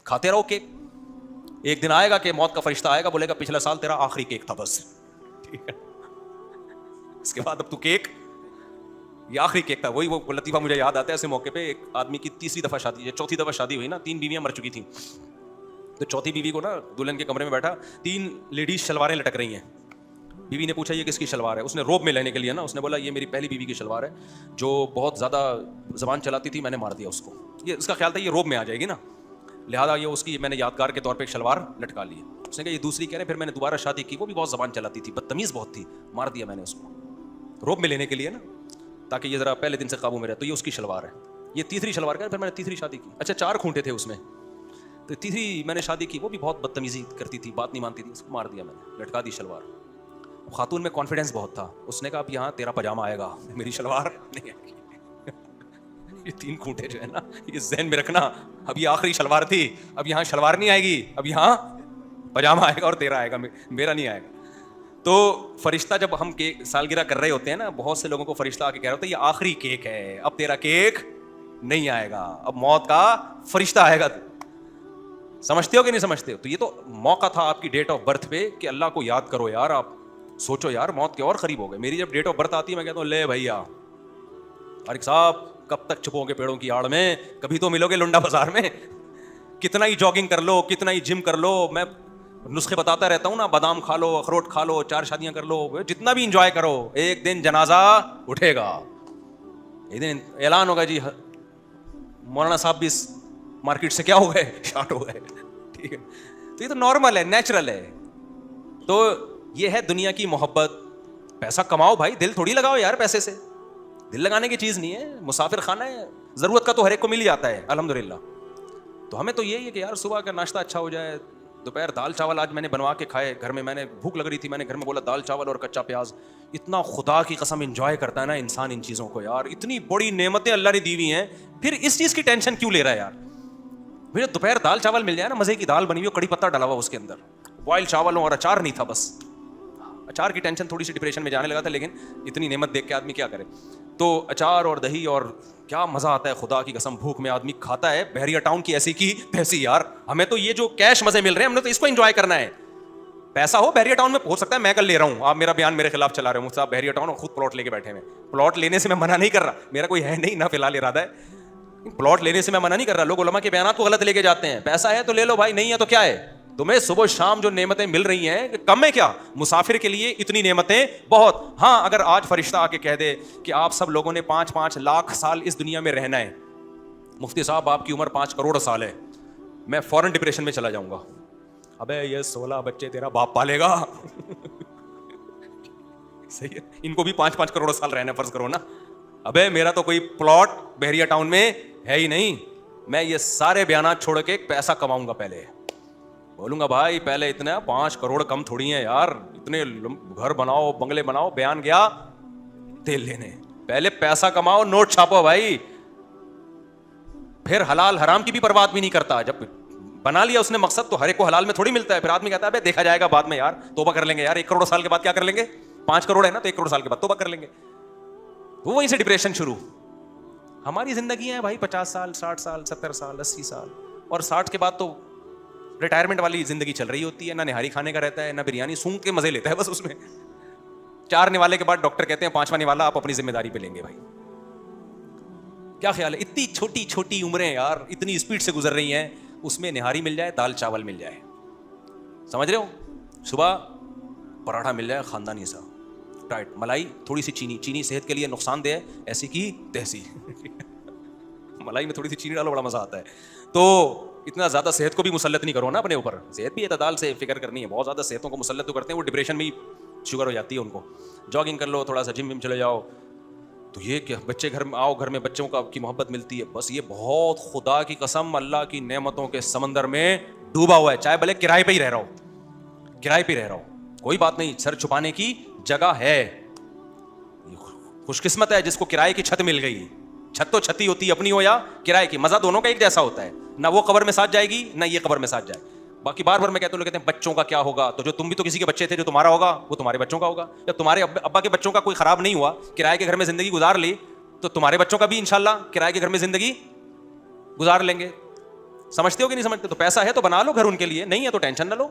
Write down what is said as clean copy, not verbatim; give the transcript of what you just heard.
کھاتے رہو کیک. ایک دن آئے گا کہ موت کا فرشتہ آئے گا, بولے گا پچھلا سال تیرا آخری کیک تھا بس, ٹھیک ہے, اس کے بعد اب تو کیک, یہ آخری کیک تھا. وہی وہ لطیفہ مجھے یاد آتا ہے ایسے موقع پہ, ایک آدمی کی تیسری دفعہ شادی, چوتھی دفعہ شادی ہوئی نا, 3 بیویاں مر چکی تھیں. تو چوتھی بیوی کو نا دلہن کے کمرے میں بیٹھا, 3 لیڈیز شلواریں لٹک رہی ہیں. بیوی نے پوچھا یہ کس کی شلوار ہے, اس نے روب میں لینے کے لیے نا, اس نے بولا یہ میری پہلی بیوی کی شلوار ہے جو بہت زیادہ زبان چلاتی تھی, میں نے مار دیا اس کو. یہ اس کا خیال تھا یہ روب میں آ جائے گی نا, لہٰذا یہ اس کی میں نے یادگار کے طور پہ ایک شلوار لٹکا لی. اس نے کہا یہ دوسری کہہ رہے, پھر میں نے دوبارہ شادی کی, وہ بھی بہت زبان چلاتی تھی, بدتمیز بہت تھی, مار دیا میں نے اس کو, روب میں لینے کے لیے نا, تاکہ یہ ذرا پہلے دن سے قابو میں رہے. تو یہ اس کی شلوار ہے. یہ تیسری شلوار کا, پھر میں نے تیسری شادی کی. اچھا 4 کھونٹے تھے اس میں, تو تیسری میں نے شادی کی, وہ بھی بہت بدتمیزی کرتی تھی, بات نہیں مانتی تھی, اس کو مار دیا میں نے, لٹکا دی شلوار. خاتون میں کانفیڈنس بہت تھا, اس نے کہا اب یہاں تیرا پاجامہ آئے گا, میری شلوار نہیں آئے گی. یہ 3 کھونٹے جو ہے نا, یہ ذہن میں رکھنا, اب یہ آخری شلوار تھی, اب یہاں شلوار نہیں آئے گی, اب یہاں پاجامہ آئے گا اور تیرا آئے گا, میرا نہیں آئے گا. تو فرشتہ جب ہم سالگرہ کر رہے ہوتے ہیں نا, بہت سے لوگوں کو فرشتہ آ کے کہہ رہا ہوتا ہے یہ آخری کیک ہے, اب تیرا کیک نہیں آئے گا, اب موت کا فرشتہ آئے گا. سمجھتے ہو کہ نہیں سمجھتے ہو؟ تو یہ تو موقع تھا آپ کی ڈیٹ آف برتھ پہ کہ اللہ کو یاد کرو یار, آپ سوچو یار موت کے اور قریب ہو گئے. میری جب ڈیٹ آف برتھ آتی ہے میں کہتا ہوں لے بھیا طارق صاحب کب تک چھپو گے پیڑوں کی آڑ میں, کبھی تو ملو گے لنڈا بازار میں. کتنا ہی جاگنگ کر لو, کتنا ہی جم کر لو, میں نسخے بتاتا رہتا ہوں نا, بادام کھا لو, اخروٹ کھا لو, 4 شادیاں کر لو, جتنا بھی انجوائے کرو, ایک دن جنازہ اٹھے گا, ایک دن اعلان ہوگا جی مولانا صاحب بھی مارکیٹ سے کیا ہو گئے, شارٹ ہو گئے. ٹھیک ہے, تو یہ تو نارمل ہے, نیچرل ہے. تو یہ ہے دنیا کی محبت. پیسہ کماؤ بھائی, دل تھوڑی لگاؤ یار پیسے سے, دل لگانے کی چیز نہیں ہے, مسافر خانہ ہے, ضرورت کا تو ہر ایک کو مل جاتا ہے الحمدللہ. تو ہمیں تو یہی ہے کہ یار صبح کا ناشتہ اچھا ہو جائے, دوپہر دال چاول آج میں نے بنوا کے کھائے گھر میں, میں نے بھوک لگ رہی تھی, میں نے گھر میں بولا دال چاول اور کچا پیاز. اتنا خدا کی قسم انجوائے کرتا ہے نا انسان ان چیزوں کو یار, اتنی بڑی نعمتیں اللہ نے دی ہوئی ہیں, پھر اس چیز کی ٹینشن کیوں لے رہا ہے یار. مجھے دوپہر دال چاول مل جائے نا, مزے کی دال بنی ہوئی, کڑی پتہ ڈلا ہوا اس کے اندر, بوائل چاول ہو اور اچار نہیں تھا بس. اچار کی ٹینشن تھوڑی سی ڈپریشن میں جانے لگا تھا, لیکن اتنی نعمت دیکھ کے آدمی کیا کرے. تو اچار اور دہی اور کیا مزہ آتا ہے خدا کی قسم, بھوک میں آدمی کھاتا ہے. بحریہ ٹاؤن کی ایسی کی تیسی یار, ہمیں تو یہ جو کیش مزے مل رہے ہیں ہم نے تو اس کو انجوائے کرنا ہے. پیسہ ہو بحریہ ٹاؤن میں, ہو سکتا ہے میں کل لے رہا ہوں, آپ میرا بیان میرے خلاف چلا رہے ہوں, صاحب بحریہ ٹاؤن خود پلاٹ لے کے بیٹھے ہیں. پلاٹ لینے سے میں منع نہیں کر رہا, میرا کوئی ہے نہیں, نہ فی الحال ارادہ ہے, پلاٹ لینے سے میں منع نہیں کر رہا. لوگ علماء کے بیانات کو غلط لے کے جاتے ہیں, پیسہ ہے تو لے لو بھائی, نہیں ہے تو کیا ہے. تمہیں صبح شام جو نعمتیں مل رہی ہیں کم ہے کیا, مسافر کے لیے اتنی نعمتیں بہت. ہاں اگر آج فرشتہ آ کے کہہ دے کہ آپ سب لوگوں نے 5-5 لاکھ سال اس دنیا میں رہنا ہے, مفتی صاحب آپ کی عمر 5 کروڑ سال ہے, میں فوراً ڈپریشن میں چلا جاؤں گا. ابے یہ 16 بچے تیرا باپ پالے گا. صحیح ہے, ان کو بھی 5-5 کروڑ سال رہنا فرض کرو نا. ابے میرا تو کوئی پلاٹ بحریہ ٹاؤن میں ہے ہی نہیں, میں یہ سارے بیانات چھوڑ کے پیسہ کماؤں گا. پہلے بولوں گا بھائی پہلے اتنا 5 کروڑ کم تھوڑی ہیں یار, اتنے گھر بناؤ بنگلے بناؤ, بیان گیا تیل لینے, پہلے پیسہ کماؤ, نوٹ چھاپو بھائی. پھر حلال حرام کی بھی پرواہ بھی نہیں کرتا. جب بنا لیا اس نے مقصد تو ہر ایک کو حلال میں تھوڑی ملتا ہے. پھر آدمی کہتا ہے دیکھا جائے گا بعد میں یار, توبہ کر لیں گے یار, 1 کروڑ سال کے بعد کیا کر لیں گے, 5 کروڑ ہے نا تو 1 کروڑ سال کے بعد توبہ کر لیں گے. وہ وہیں سے ڈپریشن شروع. ہماری زندگی ہے بھائی 50 سال 60 سال 70 سال 80 سال, اور 60 کے بعد تو ریٹائرمنٹ والی زندگی چل رہی ہوتی ہے, نہ نہاری کھانے کا رہتا ہے نہ بریانی, سونگ کے مزے لیتا ہے بس اس میں. 4 نوالے کے بعد ڈاکٹر کہتے ہیں 5واں نوالا آپ اپنی ذمہ داری پہ لیں گے. بھائی کیا خیال ہے, اتنی چھوٹی چھوٹی عمریں یار اتنی اسپیڈ سے گزر رہی ہیں, اس میں نہاری مل جائے, دال چاول مل جائے, سمجھ رہے ہو, صبح پراٹھا مل جائے خاندانی سا ٹائٹ, ملائی تھوڑی سی چینی صحت کے لیے نقصان دہ ہے, ایسی کی تیسی. ملائی میں تھوڑی سی چینی ڈالو بڑا مزہ آتا ہے. تو اتنا زیادہ صحت کو بھی مسلط نہیں کرو نا اپنے اوپر, صحت بھی اعتدال سے فکر کرنی ہے. بہت زیادہ صحتوں کو مسلط تو کرتے ہیں, وہ ڈپریشن میں شوگر ہو جاتی ہے ان کو. جاگنگ کر لو, تھوڑا سا جم وم چلے جاؤ, تو یہ کہ بچے گھر میں آؤ, گھر میں بچوں کی محبت ملتی ہے, بس یہ بہت خدا کی قسم اللہ کی نعمتوں کے سمندر میں ڈوبا ہوا ہے. چاہے بھلے کرائے پہ ہی رہ رہا ہو, کرائے پہ رہ رہا ہو, کوئی بات نہیں, سر چھپانے کی جگہ ہے. خوش قسمت ہے جس کو کرائے کی چھت مل گئی. چھت تو چھتی ہوتی ہے, اپنی ہو یا کرائے کی, مزہ دونوں کا ایک جیسا ہوتا ہے. نہ وہ قبر میں ساتھ جائے گی نہ یہ قبر میں ساتھ جائے. باقی بار بار میں کہتا ہوں, لوگ کہتے ہیں بچوں کا کیا ہوگا, تو جو تم بھی تو کسی کے بچے تھے, جو تمہارا ہوگا وہ تمہارے بچوں کا ہوگا. جب تمہارے ابا کے بچوں کا کوئی خراب نہیں ہوا, کرائے کے گھر میں زندگی گزار لی, تو تمہارے بچوں کا بھی انشاءاللہ کرائے کے گھر میں زندگی گزار لیں گے. سمجھتے ہو کہ نہیں سمجھتے؟ تو پیسہ ہے تو بنا لو گھر ان کے لیے, نہیں ہے تو ٹینشن نہ لو.